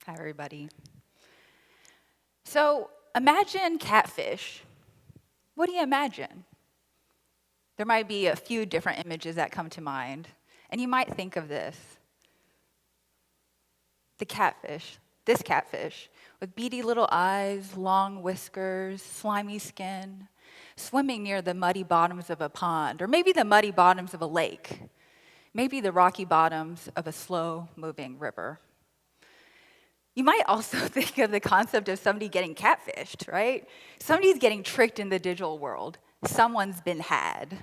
Hi, everybody. So imagine catfish. What do you imagine? There might be a few different images that come to mind, and you might think of this. This catfish, with beady little eyes, long whiskers, slimy skin, swimming near the muddy bottoms of a pond, or maybe the muddy bottoms of a lake, maybe the rocky bottoms of a slow-moving river. You might also think of the concept of somebody getting catfished, right? Somebody's getting tricked in the digital world. Someone's been had.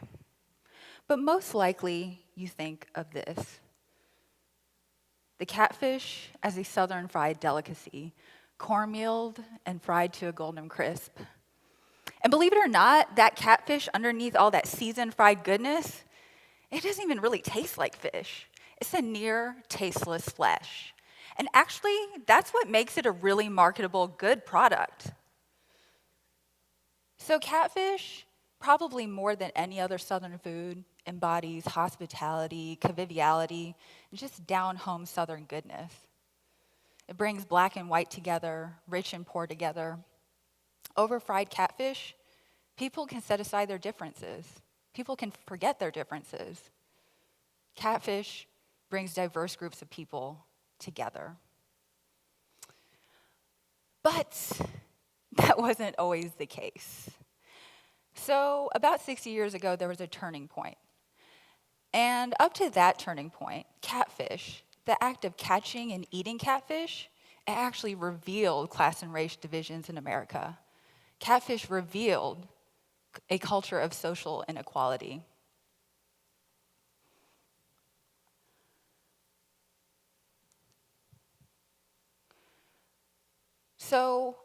But most likely, you think of this. The catfish as a southern fried delicacy, cornmealed and fried to a golden crisp. And believe it or not, that catfish underneath all that seasoned fried goodness, it doesn't even really taste like fish. It's a near tasteless flesh. And actually, that's what makes it a really marketable, good product. So catfish, probably more than any other southern food, embodies hospitality, conviviality, and just down-home southern goodness. It brings black and white together, rich and poor together. Over fried catfish, people can set aside their differences. People can forget their differences. Catfish brings diverse groups of people together. But that wasn't always the case. So about 60 years ago, there was a turning point. And up to that turning point, catfish, the act of catching and eating catfish, it actually revealed class and race divisions in America. Catfish revealed a culture of social inequality. So,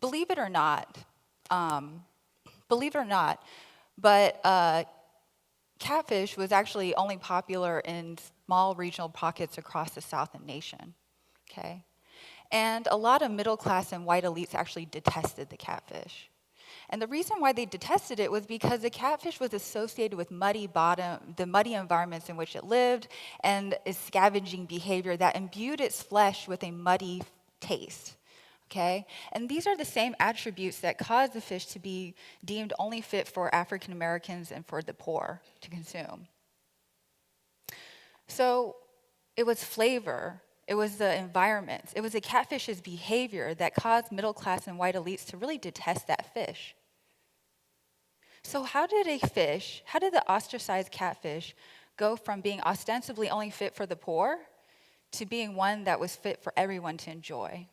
believe it or not, but catfish was actually only popular in small regional pockets across the South and nation, okay? And a lot of middle class and white elites actually detested the catfish. And the reason why they detested it was because the catfish was associated with the muddy environments in which it lived and its scavenging behavior that imbued its flesh with a muddy taste. Okay? And these are the same attributes that cause the fish to be deemed only fit for African Americans and for the poor to consume. So it was flavor, it was the environment, it was the catfish's behavior that caused middle class and white elites to really detest that fish. So how did the ostracized catfish go from being ostensibly only fit for the poor to being one that was fit for everyone to enjoy?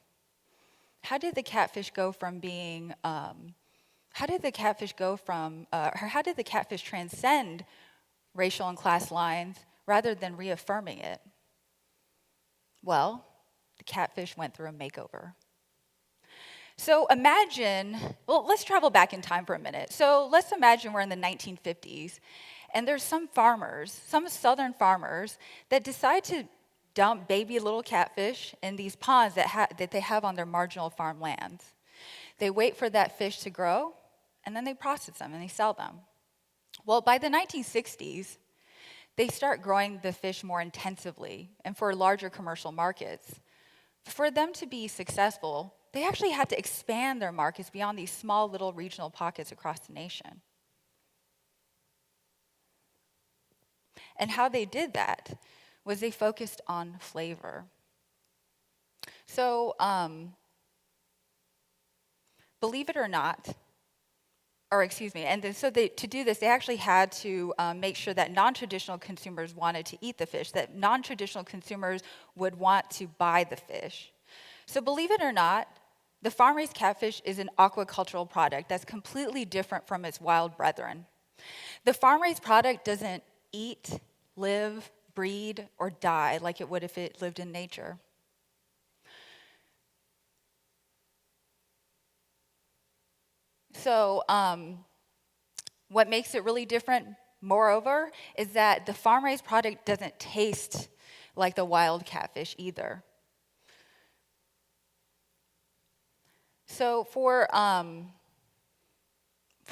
How did the catfish transcend racial and class lines rather than reaffirming it? Well, the catfish went through a makeover. So let's travel back in time for a minute. So let's imagine we're in the 1950s, and there's some southern farmers that decide to dump baby little catfish in these ponds that they have on their marginal farmlands. They wait for that fish to grow, and then they process them and they sell them. Well, by the 1960s, they start growing the fish more intensively and for larger commercial markets. For them to be successful, they actually had to expand their markets beyond these small little regional pockets across the nation. And how they did that was they focused on flavor. So, believe it or not, to do this, they actually had to make sure that non-traditional consumers wanted to eat the fish, that non-traditional consumers would want to buy the fish. So believe it or not, the farm-raised catfish is an aquacultural product that's completely different from its wild brethren. The farm-raised product doesn't eat, live, breed, or die like it would if it lived in nature. So what makes it really different, moreover, is that the farm-raised product doesn't taste like the wild catfish either. So for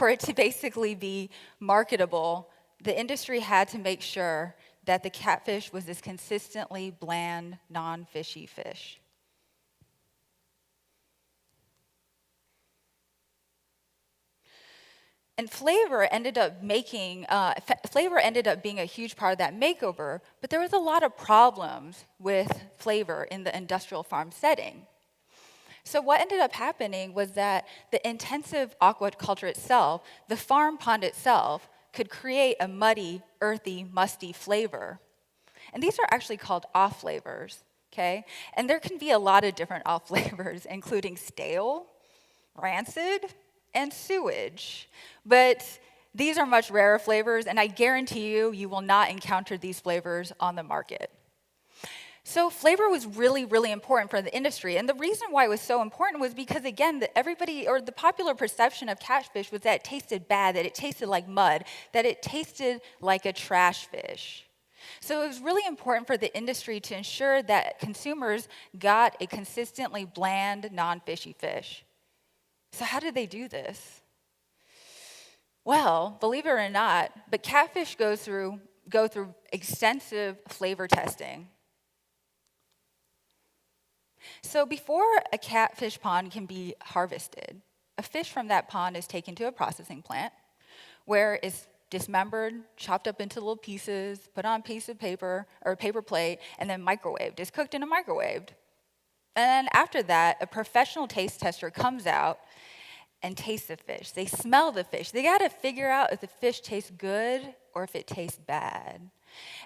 it to basically be marketable, the industry had to make sure that the catfish was this consistently bland, non-fishy fish. And flavor ended up being a huge part of that makeover, but there was a lot of problems with flavor in the industrial farm setting. So what ended up happening was that the intensive aquaculture itself, the farm pond itself, could create a muddy, earthy, musty flavor. And these are actually called off flavors, okay? And there can be a lot of different off flavors, including stale, rancid, and sewage. But these are much rarer flavors, and I guarantee you, you will not encounter these flavors on the market. So flavor was really, really important for the industry. And the reason why it was so important was because, again, the popular perception of catfish was that it tasted bad, that it tasted like mud, that it tasted like a trash fish. So it was really important for the industry to ensure that consumers got a consistently bland, non-fishy fish. So how did they do this? Well, believe it or not, but catfish go through extensive flavor testing. So before a catfish pond can be harvested, a fish from that pond is taken to a processing plant where it's dismembered, chopped up into little pieces, put on a piece of paper or a paper plate, and then microwaved. It's cooked in a microwave. And then after that, a professional taste tester comes out and tastes the fish. They smell the fish. They got to figure out if the fish tastes good or if it tastes bad.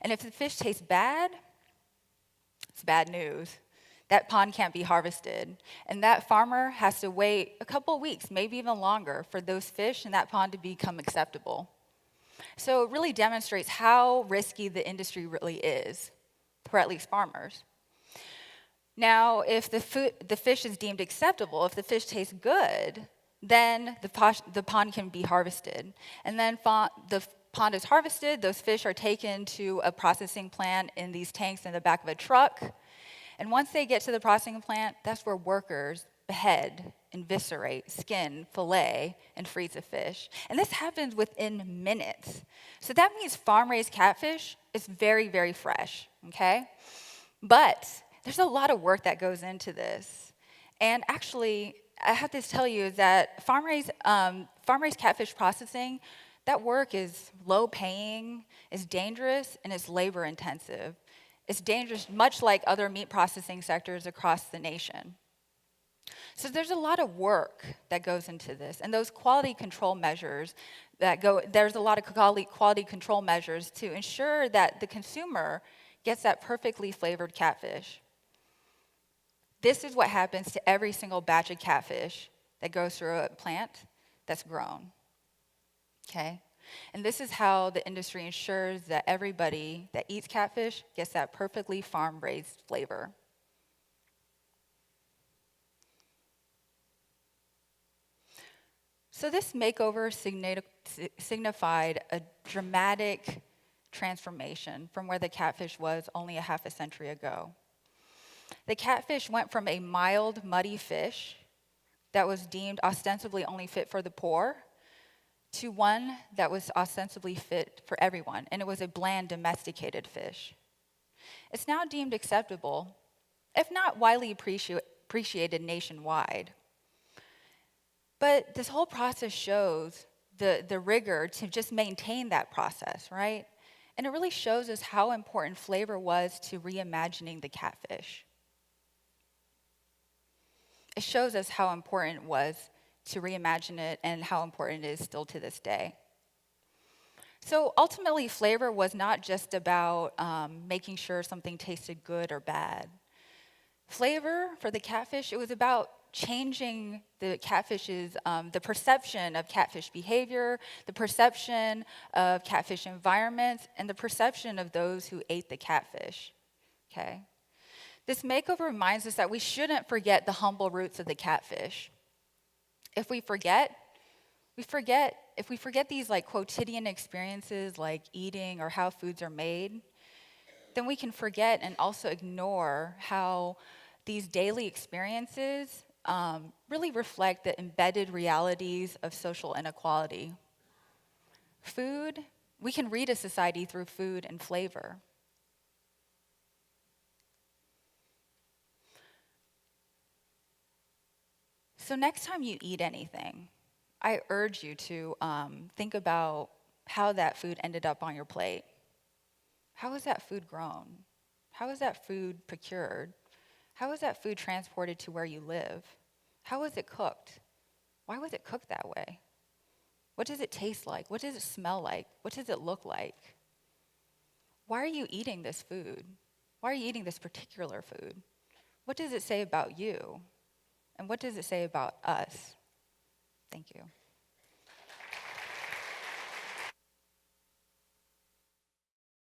And if the fish tastes bad, it's bad news. That pond can't be harvested. And that farmer has to wait a couple of weeks, maybe even longer, for those fish in that pond to become acceptable. So it really demonstrates how risky the industry really is, for at least farmers. Now, if the fish is deemed acceptable, if the fish tastes good, then the pond can be harvested. And then the pond is harvested, those fish are taken to a processing plant in these tanks in the back of a truck. And once they get to the processing plant, that's where workers behead, eviscerate, skin, fillet, and freeze the fish. And this happens within minutes. So that means farm-raised catfish is very, very fresh, okay? But there's a lot of work that goes into this. And actually, I have to tell you that farm-raised catfish processing, that work is low-paying, is dangerous, and it's labor-intensive. It's dangerous, much like other meat processing sectors across the nation. So there's a lot of work that goes into this, and those quality control measures there's a lot of quality control measures to ensure that the consumer gets that perfectly flavored catfish. This is what happens to every single batch of catfish that goes through a plant that's grown, okay? And this is how the industry ensures that everybody that eats catfish gets that perfectly farm-raised flavor. So this makeover signified a dramatic transformation from where the catfish was only a half a century ago. The catfish went from a mild, muddy fish that was deemed ostensibly only fit for the poor to one that was ostensibly fit for everyone, and it was a bland, domesticated fish. It's now deemed acceptable, if not widely appreciated nationwide. But this whole process shows the rigor to just maintain that process, right? And it really shows us how important flavor was to reimagining the catfish. It shows us how important it was to reimagine it and how important it is still to this day. So ultimately, flavor was not just about making sure something tasted good or bad. Flavor for the catfish, it was about changing the catfish's, the perception of catfish behavior, the perception of catfish environments, and the perception of those who ate the catfish, okay? This makeover reminds us that we shouldn't forget the humble roots of the catfish. If we forget these like quotidian experiences like eating or how foods are made, then we can forget and also ignore how these daily experiences really reflect the embedded realities of social inequality. Food, we can read a society through food and flavor. So next time you eat anything, I urge you to think about how that food ended up on your plate. How was that food grown? How was that food procured? How was that food transported to where you live? How was it cooked? Why was it cooked that way? What does it taste like? What does it smell like? What does it look like? Why are you eating this food? Why are you eating this particular food? What does it say about you? And what does it say about us? Thank you.